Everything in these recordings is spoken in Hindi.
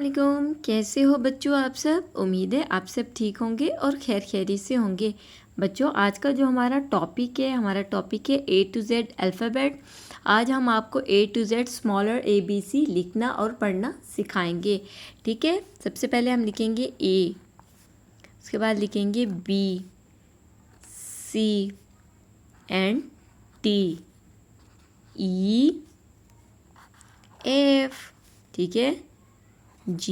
वालेकुम, कैसे हो बच्चों आप सब। उम्मीद है आप सब ठीक होंगे और खैर खैरियत से होंगे। बच्चों आज का जो हमारा टॉपिक है ए टू जेड अल्फ़ाबेट। आज हम आपको ए टू जेड स्मॉलर ABC लिखना और पढ़ना सिखाएंगे। ठीक है, सबसे पहले हम लिखेंगे ए, उसके बाद लिखेंगे B, C and T, E, F, ठीक है, G,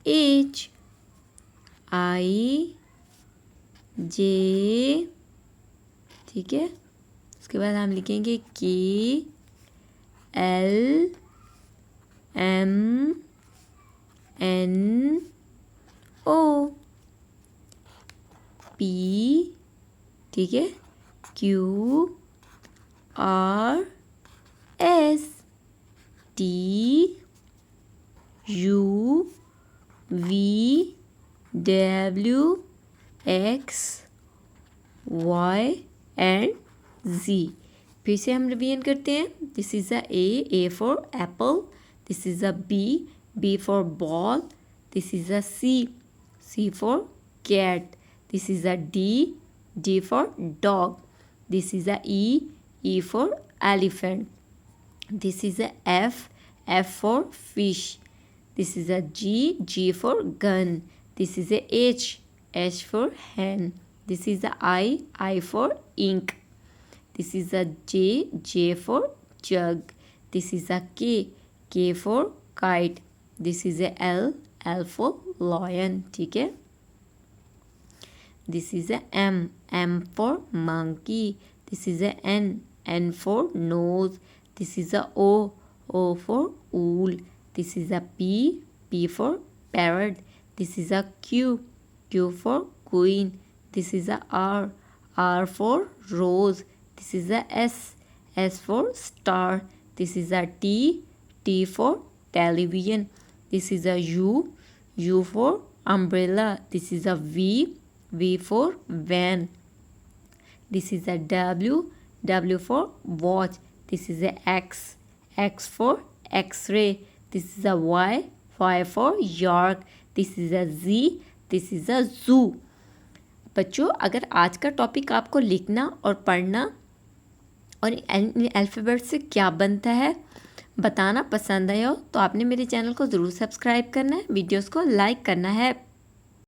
H, I, J, ठीक है। उसके बाद हम लिखेंगे K, L, M, N, O, P, ठीक है, Q, R, S, T, U, V, W, X, Y and Z। फिर से हम रिवीजन करते हैं। This is a A for apple. This is a B for ball. This is a C for cat. This is a D for dog. This is a E for elephant. This is a F for fish. This is a G for gun. This is a H for hen. This is a I for ink. This is a J for jug. This is a K for kite. This is a L for lion. ठीक है। This is a M for monkey. This is a N for nose. This is a O for owl. This is a P for parrot. This is a Q for queen. This is a R for rose. This is a S for star. This is a T for television. This is a U for umbrella. This is a V for van. This is a W for watch. This is a X for X-ray. This is a Y for York. This is a Z. This is a zoo. बच्चों अगर आज का टॉपिक आपको लिखना और पढ़ना और अल्फ़ाबेट से क्या बनता है बताना पसंद आया हो तो आपने मेरे चैनल को ज़रूर सब्सक्राइब करना है, वीडियोस को लाइक करना है।